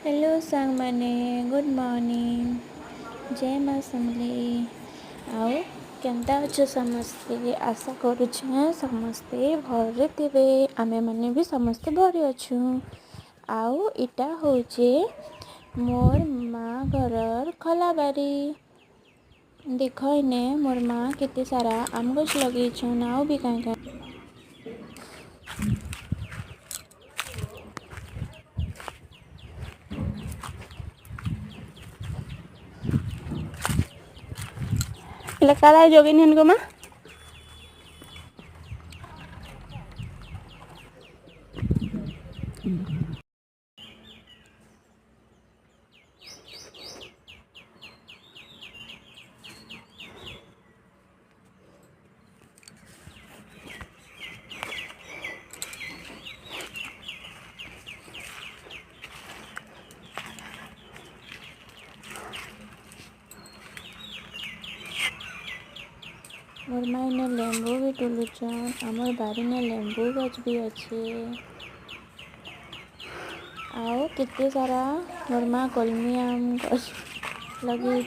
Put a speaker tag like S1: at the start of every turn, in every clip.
S1: hello सांग माने good morning जय माँ समले आओ केन्ता अच्छे समस्ते आशा करुछ समस्ते भरे थे आमे मैंने भी समस्ते भरे अच्छु आओ इटा होचे मोर माँ घर खलाबारी देख इने मोर माँ केते सारा आम गछ लगे आओ भी कहीं એટલે કાલા જોગીને એનકોમાં मोर माँ ने लेंबू भी टुलुचन आमर बारी ने लेंबू गछ भी अच्छे आओ कितने सारा मोर माँ कलमी आम गछ लगे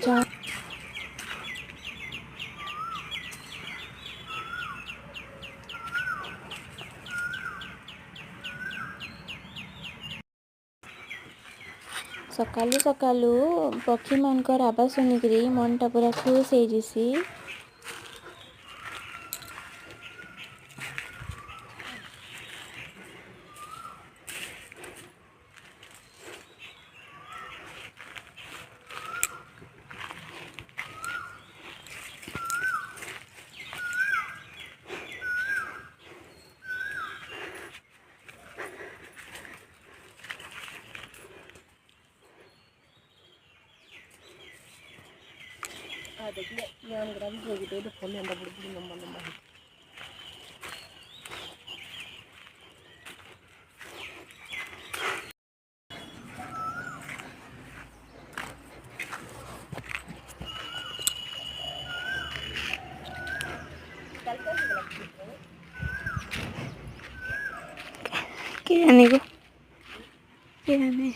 S1: सकालू सकालू पक्षी मानकर आवाज सुनिकी मनटा पूरा खुश हो जैसी देखिए ഞാൻ ഗ്രാം ചെയ്തിട്ട് ഫോൺ എന്താ പിടിച്ച് നമ്മൾ क्या आने को क्या आने